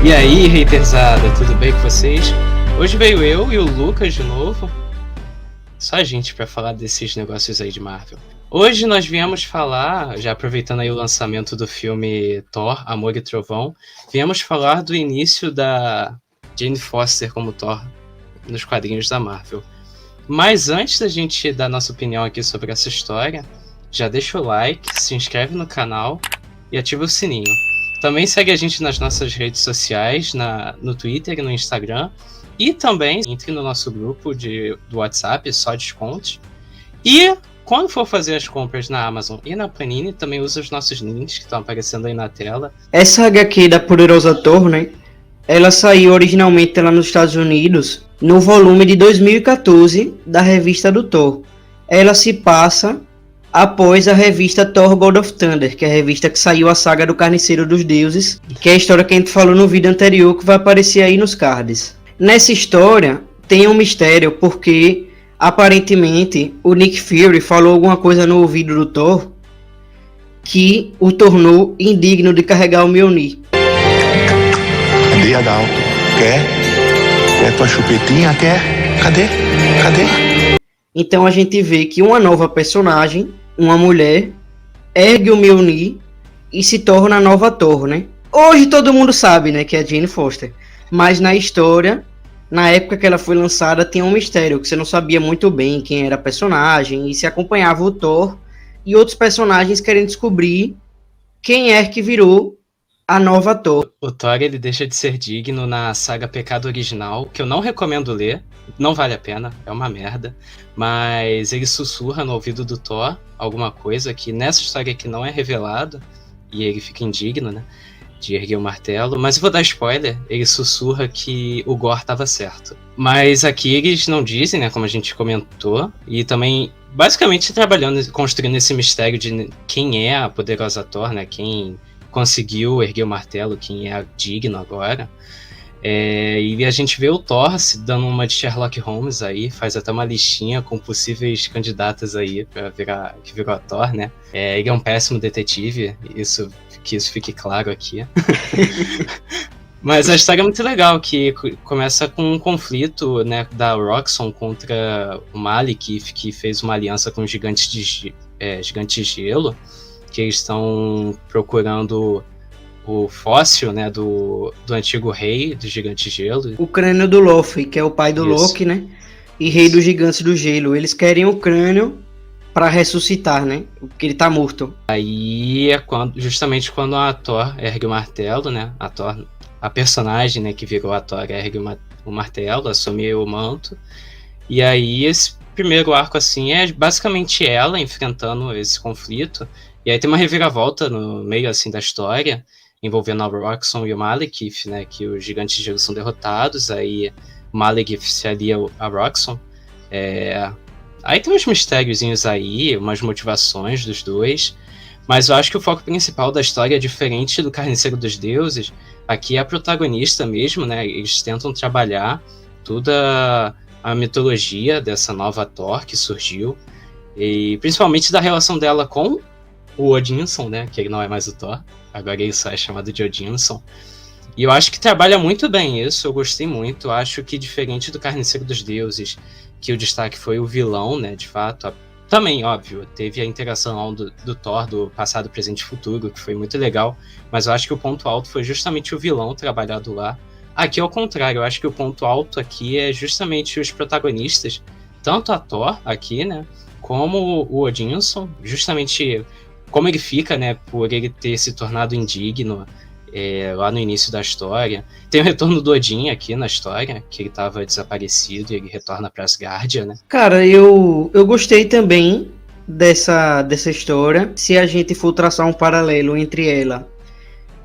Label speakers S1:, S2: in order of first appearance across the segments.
S1: E aí, haterzada, tudo bem com vocês? Hoje veio eu e o Lucas de novo. Só a gente pra falar desses negócios aí de Marvel. Hoje nós viemos falar, já aproveitando aí o lançamento do filme Thor, Amor e Trovão, viemos falar do início da Jane Foster como Thor nos quadrinhos da Marvel. Mas antes da gente dar nossa opinião aqui sobre essa história, já deixa o like, se inscreve no canal e ativa o sininho. Também segue a gente nas nossas redes sociais, no Twitter e no Instagram. E também entre no nosso grupo do WhatsApp, só descontos. E quando for fazer as compras na Amazon e na Panini, também usa os nossos links que estão aparecendo aí na tela.
S2: Essa HQ da Poderosa Thor, né? Ela saiu originalmente lá nos Estados Unidos no volume de 2014 da revista do Thor. Ela se passa após a revista Thor God of Thunder, que é a revista que saiu a saga do Carniceiro dos Deuses, que é a história que a gente falou no vídeo anterior, que vai aparecer aí nos cards. Nessa história tem um mistério, porque aparentemente o Nick Fury falou alguma coisa no ouvido do Thor que o tornou indigno de carregar o Mjolnir.
S3: Cadê, Adalto? Quer? Quer tua chupetinha? Quer? Cadê?
S2: Então a gente vê que uma nova personagem, uma mulher, ergue o Mjolnir e se torna a nova Thor, né? Hoje todo mundo sabe, né, que é a Jane Foster. Mas na história, na época que ela foi lançada, tinha um mistério, que você não sabia muito bem quem era a personagem, e se acompanhava o Thor e outros personagens querendo descobrir quem é que virou a nova Thor.
S1: O Thor, ele deixa de ser digno na saga Pecado Original, que eu não recomendo ler, não vale a pena, é uma merda, mas ele sussurra no ouvido do Thor alguma coisa que nessa história aqui não é revelado, e ele fica indigno, né, de erguer o martelo, mas eu vou dar spoiler, ele sussurra que o Gorr estava certo. Mas aqui eles não dizem, né, como a gente comentou, e também basicamente construindo esse mistério de quem é a poderosa Thor, né, quem conseguiu erguer o martelo, quem é digno agora. E a gente vê o Thor se dando uma de Sherlock Holmes aí, faz até uma listinha com possíveis candidatas aí que virou a Thor, né? Ele é um péssimo detetive, que isso fique claro aqui. Mas a história é muito legal, que começa com um conflito, né, da Roxxon contra o Malekith, que fez uma aliança com os gigantes de gelo, que eles estão procurando o fóssil, né, do antigo rei do gigante gelo.
S2: O crânio do Loki, que é o pai do Loki, né? E rei dos gigantes do gelo. Eles querem o crânio para ressuscitar, né? Porque ele tá morto.
S1: Aí é justamente quando a Thor ergue o martelo, né? A personagem, né, que virou a Thor ergue o martelo, assume o manto. E aí esse primeiro arco, assim, é basicamente ela enfrentando esse conflito. E aí tem uma reviravolta no meio, assim, da história, envolvendo a Roxxon e o Malekith, né, que os gigantes de gelo são derrotados, aí o Malekith se alia a Roxxon. Aí tem uns mistériozinhos aí, umas motivações dos dois, mas eu acho que o foco principal da história é diferente do Carniceiro dos Deuses. Aqui é a protagonista mesmo, né, eles tentam trabalhar toda a mitologia dessa nova Thor que surgiu, e principalmente da relação dela com o Odinson, né, que ele não é mais o Thor, agora ele só é chamado de Odinson. E eu acho que trabalha muito bem isso, eu gostei muito. Eu acho que diferente do Carniceiro dos Deuses, que o destaque foi o vilão, né, de fato, também, óbvio, teve a interação do Thor do passado, presente e futuro, que foi muito legal, mas eu acho que o ponto alto foi justamente o vilão trabalhado lá. Aqui é o contrário, eu acho que o ponto alto aqui é justamente os protagonistas, tanto a Thor aqui, né, como o Odinson, justamente como ele fica, né, por ele ter se tornado indigno lá no início da história. Tem o retorno do Odin aqui na história, que ele estava desaparecido e ele retorna para Asgardia, né?
S2: Cara, eu gostei também dessa história. Se a gente for traçar um paralelo entre ela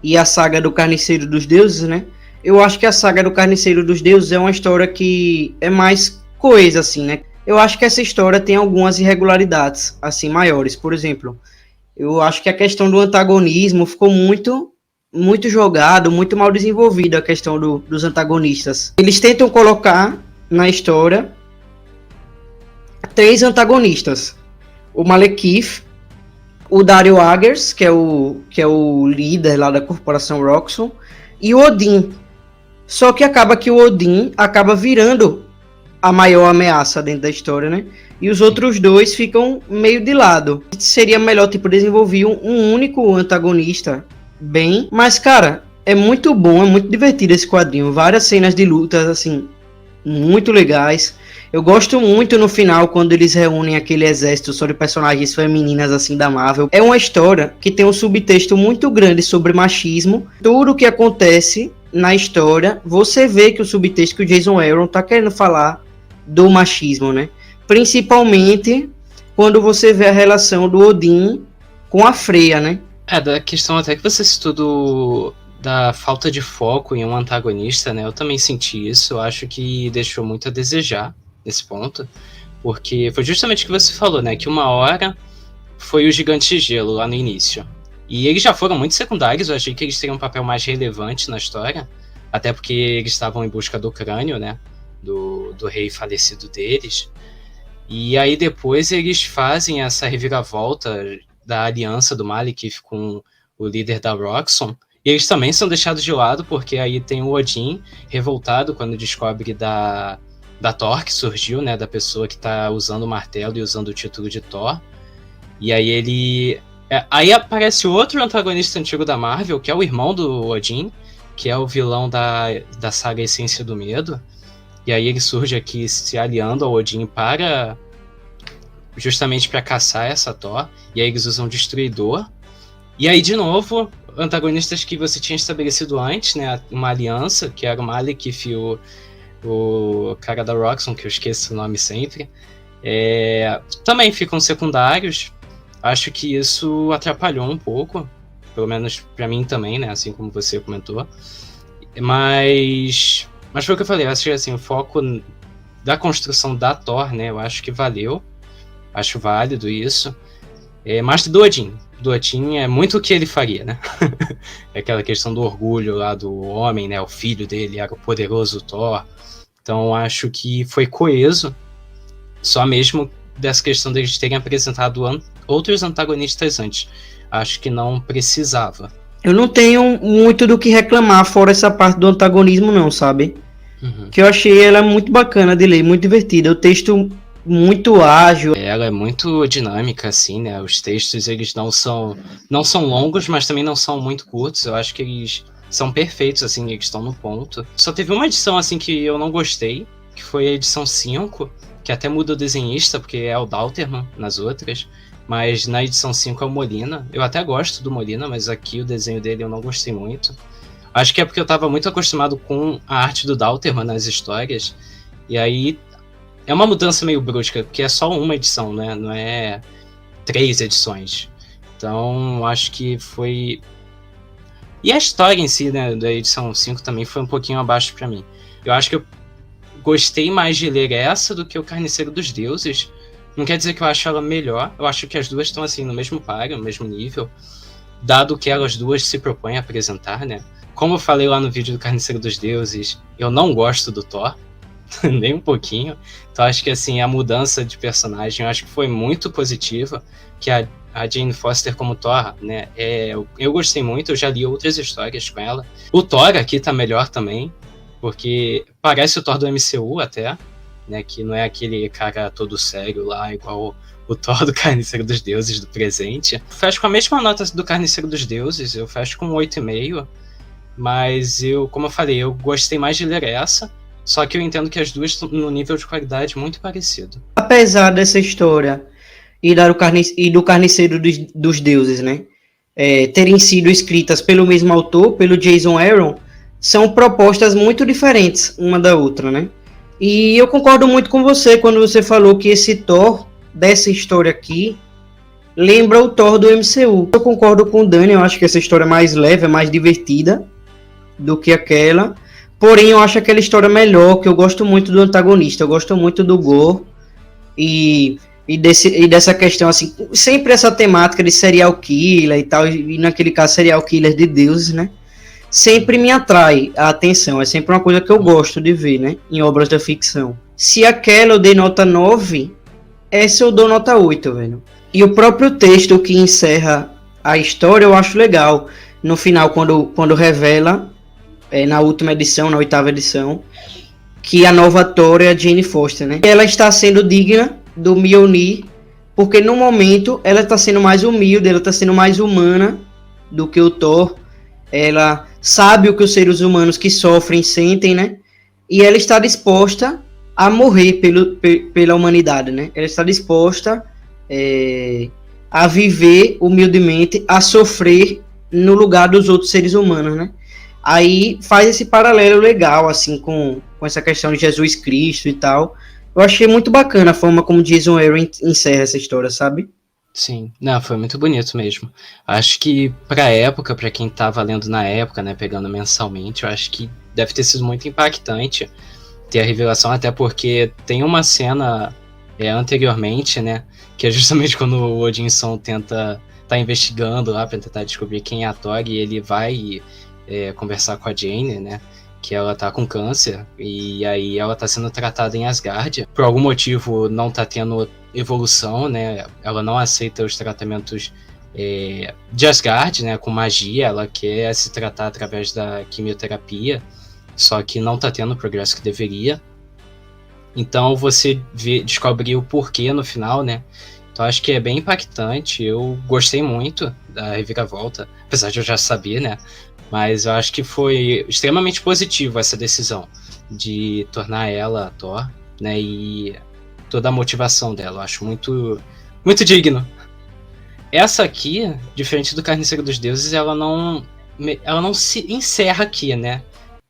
S2: e a saga do Carniceiro dos Deuses, né? Eu acho que a saga do Carniceiro dos Deuses é uma história que é mais coesa, assim, né? Eu acho que essa história tem algumas irregularidades, assim, maiores. Por exemplo, eu acho que a questão do antagonismo ficou muito jogado, muito mal desenvolvido, a questão dos antagonistas. Eles tentam colocar na história 3 antagonistas. O Malekith, o Dario Agers, que é o líder lá da corporação Roxxon, e o Odin. Só que acaba que o Odin acaba virando a maior ameaça dentro da história, né? E os outros dois ficam meio de lado. Seria melhor, tipo, desenvolver um único antagonista bem. Mas, cara, é muito bom, é muito divertido esse quadrinho. Várias cenas de lutas, assim, muito legais. Eu gosto muito no final, quando eles reúnem aquele exército só de personagens femininas, assim, da Marvel. É uma história que tem um subtexto muito grande sobre machismo. Tudo que acontece na história, você vê que o subtexto que o Jason Aaron tá querendo falar do machismo, né? Principalmente quando você vê a relação do Odin com a Freya, né?
S1: Da questão até que você citou da falta de foco em um antagonista, né? Eu também senti isso. Eu acho que deixou muito a desejar nesse ponto. Porque foi justamente o que você falou, né? Que uma hora foi o Gigante de Gelo lá no início. E eles já foram muito secundários. Eu achei que eles teriam um papel mais relevante na história. Até porque eles estavam em busca do crânio, né? Do rei falecido deles. E aí depois eles fazem essa reviravolta da aliança do Malekith com o líder da Roxxon. E eles também são deixados de lado, porque aí tem o Odin revoltado quando descobre da Thor que surgiu, né? Da pessoa que está usando o martelo e usando o título de Thor. E aí ele... Aí aparece outro antagonista antigo da Marvel, que é o irmão do Odin, que é o vilão da saga Essência do Medo. E aí ele surge aqui se aliando ao Odin justamente para caçar essa Thor. E aí eles usam o Destruidor. E aí, de novo, antagonistas que você tinha estabelecido antes, né? Uma aliança, que era o Malekith e o cara da Roxxon, que eu esqueço o nome sempre. Também ficam secundários. Acho que isso atrapalhou um pouco. Pelo menos para mim também, né? Assim como você comentou. Mas foi o que eu falei, eu acho que assim, o foco da construção da Thor, né, eu acho que valeu, acho válido isso, mas do Odin é muito o que ele faria, né, é aquela questão do orgulho lá do homem, né, o filho dele era o poderoso Thor, então acho que foi coeso, só mesmo dessa questão deles terem apresentado outros antagonistas antes, acho que não precisava.
S2: Eu não tenho muito do que reclamar fora essa parte do antagonismo não, sabe? Uhum. Que eu achei ela muito bacana de ler, muito divertida. O texto muito ágil.
S1: Ela é muito dinâmica, assim, né? Os textos, eles não são longos, mas também não são muito curtos. Eu acho que eles são perfeitos, assim, eles estão no ponto. Só teve uma edição, assim, que eu não gostei, que foi a edição 5, que até muda o desenhista, porque é o Dauterman nas outras. Mas na edição 5 é o Molina. Eu até gosto do Molina, mas aqui o desenho dele eu não gostei muito. Acho que é porque eu estava muito acostumado com a arte do Dauterman nas histórias. E aí é uma mudança meio brusca, porque é só uma edição, né? Não é 3 edições. Então acho que foi... E a história em si, né, da edição 5 também foi um pouquinho abaixo para mim. Eu acho que eu gostei mais de ler essa do que o Carniceiro dos Deuses. Não quer dizer que eu acho ela melhor, eu acho que as duas estão assim no mesmo páreo, no mesmo nível, dado que elas duas se propõem a apresentar, né? Como eu falei lá no vídeo do Carniceiro dos Deuses, eu não gosto do Thor, nem um pouquinho, então acho que assim, a mudança de personagem eu acho que foi muito positiva, que a Jane Foster como Thor, né, eu gostei muito, eu já li outras histórias com ela. O Thor aqui tá melhor também, porque parece o Thor do MCU até, né, que não é aquele cara todo sério lá, igual o Thor do Carniceiro dos Deuses do presente. Fecho com a mesma nota do Carniceiro dos Deuses, eu fecho com 8,5, mas como eu falei, eu gostei mais de ler essa, só que eu entendo que as duas estão no nível de qualidade muito parecido.
S2: Apesar dessa história e do Carniceiro dos Deuses, né, terem sido escritas pelo mesmo autor, pelo Jason Aaron, são propostas muito diferentes uma da outra, né? E eu concordo muito com você quando você falou que esse Thor dessa história aqui lembra o Thor do MCU. Eu concordo com o Dani, eu acho que essa história é mais leve, é mais divertida do que aquela. Porém, eu acho aquela história melhor, que eu gosto muito do antagonista, eu gosto muito do Gorr e dessa questão, assim, sempre essa temática de serial killer e tal, e naquele caso serial killer de deuses, né? Sempre me atrai a atenção, é sempre uma coisa que eu gosto de ver, né, em obras da ficção. Se aquela eu dei nota 9, essa eu dou nota 8, velho. E o próprio texto que encerra a história eu acho legal, no final, quando revela na última edição, na 8ª edição, que a nova Thor é a Jane Foster, né? Ela está sendo digna do Mjolnir, porque no momento ela está sendo mais humilde, ela está sendo mais humana do que o Thor. Ela sabe o que os seres humanos que sofrem sentem, né? E ela está disposta a morrer pela humanidade, né? Ela está disposta a viver humildemente, a sofrer no lugar dos outros seres humanos, né? Aí faz esse paralelo legal, assim, com essa questão de Jesus Cristo e tal. Eu achei muito bacana a forma como Jason Aaron encerra essa história, sabe?
S1: Sim, não, foi muito bonito mesmo. Acho que pra época, pra quem tava lendo na época, né, pegando mensalmente, eu acho que deve ter sido muito impactante ter a revelação, até porque tem uma cena anteriormente, né, que é justamente quando o Odinson tá investigando lá pra tentar descobrir quem é a Thor, e ele vai conversar com a Jane, né, que ela tá com câncer, e aí ela tá sendo tratada em Asgard. Por algum motivo não tá tendo evolução, né, ela não aceita os tratamentos de Asgard, né, com magia, ela quer se tratar através da quimioterapia, só que não tá tendo o progresso que deveria. Então você descobre o porquê no final, né, então acho que é bem impactante. Eu gostei muito da reviravolta, apesar de eu já saber, né, mas eu acho que foi extremamente positivo essa decisão de tornar ela a Thor, né, e toda a motivação dela. Eu acho muito, muito digno. Essa aqui, diferente do Carniceiro dos Deuses, ela não se encerra aqui, né.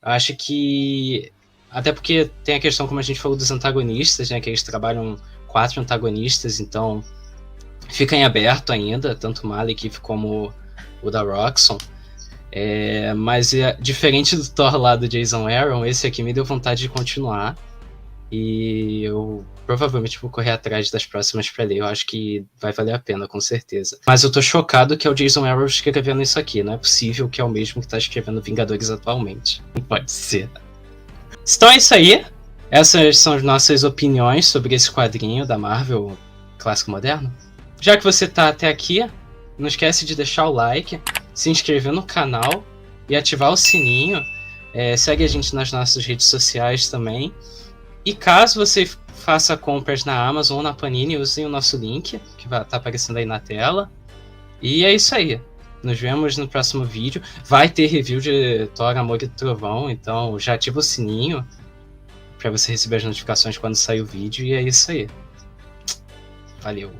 S1: Eu acho que, até porque tem a questão, como a gente falou, dos antagonistas, né, que eles trabalham 4 antagonistas, então fica em aberto ainda, tanto o Malekith como o da Roxxon. Mas diferente do Thor lá do Jason Aaron, esse aqui me deu vontade de continuar, e eu provavelmente vou correr atrás das próximas pra ler. Eu acho que vai valer a pena, com certeza. Mas eu tô chocado que é o Jason Aaron escrevendo isso aqui. Não é possível que é o mesmo que tá escrevendo Vingadores atualmente. Não pode ser. Então é isso aí. Essas são as nossas opiniões sobre esse quadrinho da Marvel clássico moderno. Já que você tá até aqui, não esquece de deixar o like, se inscrever no canal e ativar o sininho. Segue a gente nas nossas redes sociais também. E caso você faça compras na Amazon ou na Panini, usem o nosso link, que vai estar aparecendo aí na tela. E é isso aí. Nos vemos no próximo vídeo. Vai ter review de Thor, Amor e Trovão, então já ativa o sininho para você receber as notificações quando sair o vídeo. E é isso aí. Valeu.